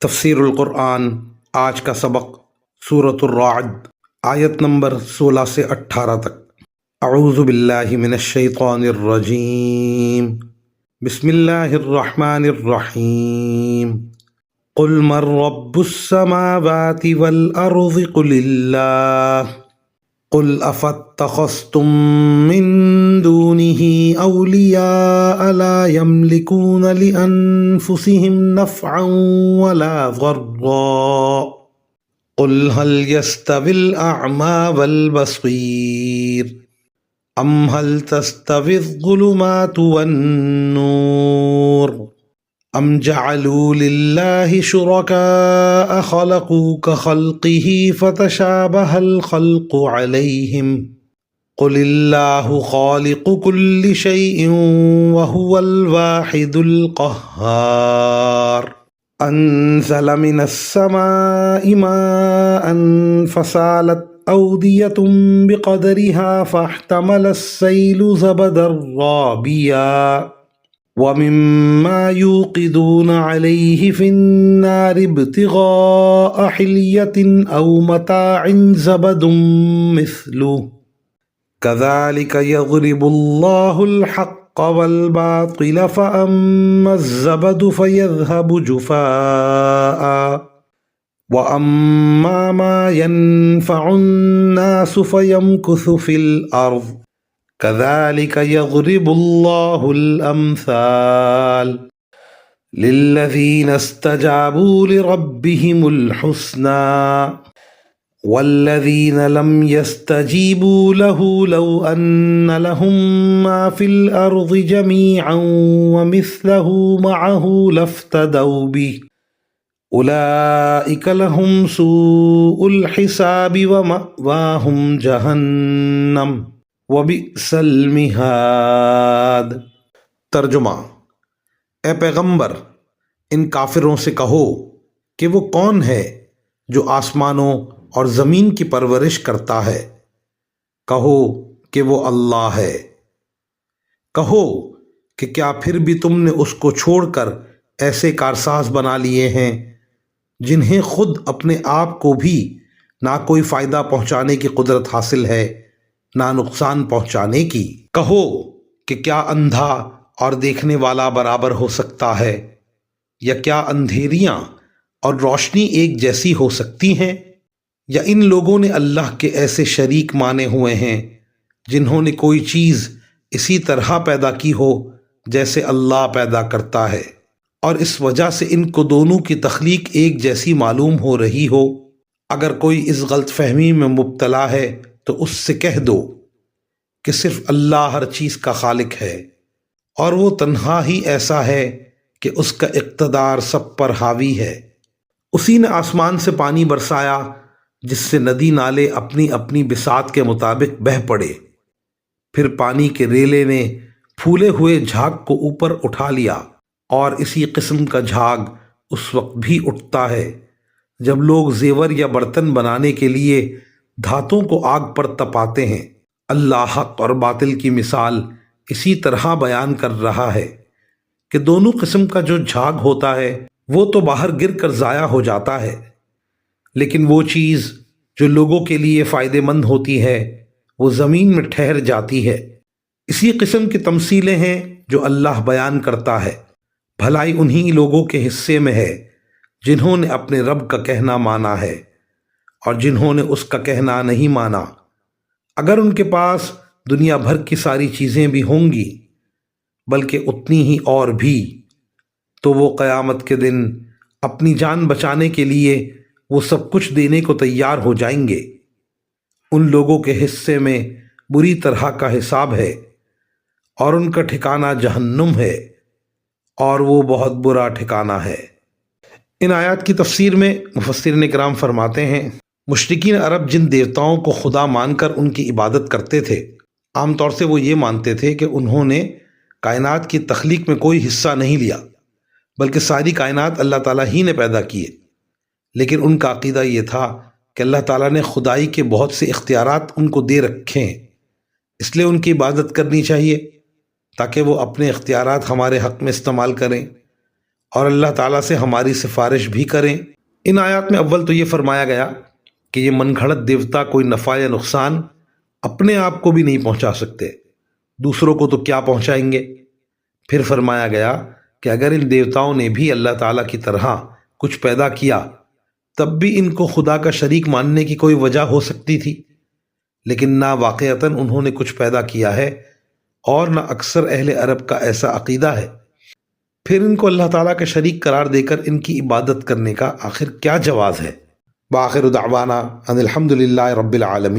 تفسیر القرآن آج کا سبق سورۃ الرعد آیت نمبر 16 سے 18 تک۔ اعوذ باللہ من الشیطان الرجیم، بسم اللہ الرحمن الرحیم۔ قل من رب السماوات والارض قل اللہ قل افاتخذتم من دونه اولیاء لا يملكون لانفسهم نفعا ولا ضرا قل هل يستوي الاعمى والبصير ام هل تستوي الظلمات والنور ام جعلوا لله شركاء خلقوا كخلقه فتشابه الخلق عليهم قل الله خالق كل شيء وهو الواحد القهار أنزل من السماء ماء فسالت أودية بقدرها فاحتمل السيل زبدا رابيا ومما يوقدون عليه في النار ابتغاء حلية أو متاع زبد مثله كذلك يضرب الله الحق والباطل فأما الزبد فيذهب جفاء وأما ما ينفع الناس فيمكث في الأرض كذلك يضرب الله الأمثال للذين استجابوا لربهم الحسنى والذين لم يستجيبوا له لو أن لهم ما في الأرض جميعا ومثله معه لافتدوا به أولئك لهم سوء الحساب ومأواهم جهنم وبئس المہاد۔ ترجمہ: اے پیغمبر، ان کافروں سے کہو کہ وہ کون ہے جو آسمانوں اور زمین کی پرورش کرتا ہے؟ کہو کہ وہ اللہ ہے۔ کہو کہ کیا پھر بھی تم نے اس کو چھوڑ کر ایسے کارساز بنا لیے ہیں جنہیں خود اپنے آپ کو بھی نہ کوئی فائدہ پہنچانے کی قدرت حاصل ہے نہ نقصان پہنچانے کی؟ کہو کہ کیا اندھا اور دیکھنے والا برابر ہو سکتا ہے، یا کیا اندھیریاں اور روشنی ایک جیسی ہو سکتی ہیں؟ یا ان لوگوں نے اللہ کے ایسے شریک مانے ہوئے ہیں جنہوں نے کوئی چیز اسی طرح پیدا کی ہو جیسے اللہ پیدا کرتا ہے، اور اس وجہ سے ان کو دونوں کی تخلیق ایک جیسی معلوم ہو رہی ہو؟ اگر کوئی اس غلط فہمی میں مبتلا ہے تو اس سے کہہ دو کہ صرف اللہ ہر چیز کا خالق ہے، اور وہ تنہا ہی ایسا ہے کہ اس کا اقتدار سب پر حاوی ہے۔ اسی نے آسمان سے پانی برسایا جس سے ندی نالے اپنی اپنی بساط کے مطابق بہہ پڑے، پھر پانی کے ریلے نے پھولے ہوئے جھاگ کو اوپر اٹھا لیا، اور اسی قسم کا جھاگ اس وقت بھی اٹھتا ہے جب لوگ زیور یا برتن بنانے کے لیے دھاتوں کو آگ پر تپاتے ہیں۔ اللہ حق اور باطل کی مثال اسی طرح بیان کر رہا ہے کہ دونوں قسم کا جو جھاگ ہوتا ہے وہ تو باہر گر کر ضائع ہو جاتا ہے، لیکن وہ چیز جو لوگوں کے لیے فائدہ مند ہوتی ہے وہ زمین میں ٹھہر جاتی ہے۔ اسی قسم کی تمثیلیں ہیں جو اللہ بیان کرتا ہے۔ بھلائی انہی لوگوں کے حصے میں ہے جنہوں نے اپنے رب کا کہنا مانا ہے اور جنہوں نے اس کا کہنا نہیں مانا۔ اگر ان کے پاس دنیا بھر کی ساری چیزیں بھی ہوں گی، بلکہ اتنی ہی اور بھی، تو وہ قیامت کے دن اپنی جان بچانے کے لیے وہ سب کچھ دینے کو تیار ہو جائیں گے۔ ان لوگوں کے حصے میں بری طرح کا حساب ہے، اور ان کا ٹھکانہ جہنم ہے، اور وہ بہت برا ٹھکانہ ہے۔ ان آیات کی تفسیر میں مفسرین کرام فرماتے ہیں، مشرکین عرب جن دیوتاؤں کو خدا مان کر ان کی عبادت کرتے تھے، عام طور سے وہ یہ مانتے تھے کہ انہوں نے کائنات کی تخلیق میں کوئی حصہ نہیں لیا، بلکہ ساری کائنات اللہ تعالیٰ ہی نے پیدا کیے۔ لیکن ان کا عقیدہ یہ تھا کہ اللہ تعالیٰ نے خدائی کے بہت سے اختیارات ان کو دے رکھے ہیں، اس لیے ان کی عبادت کرنی چاہیے تاکہ وہ اپنے اختیارات ہمارے حق میں استعمال کریں، اور اللہ تعالیٰ سے ہماری سفارش بھی کریں۔ ان آیات میں اول تو یہ فرمایا گیا کہ یہ من گھڑت دیوتا کوئی نفع یا نقصان اپنے آپ کو بھی نہیں پہنچا سکتے، دوسروں کو تو کیا پہنچائیں گے۔ پھر فرمایا گیا کہ اگر ان دیوتاؤں نے بھی اللہ تعالیٰ کی طرح کچھ پیدا کیا تب بھی ان کو خدا کا شریک ماننے کی کوئی وجہ ہو سکتی تھی، لیکن نہ واقعتاً انہوں نے کچھ پیدا کیا ہے اور نہ اکثر اہل عرب کا ایسا عقیدہ ہے۔ پھر ان کو اللہ تعالیٰ کے شریک قرار دے کر ان کی عبادت کرنے کا آخر کیا جواز ہے؟ وآخر دعوانا ان الحمد للہ رب العالمین۔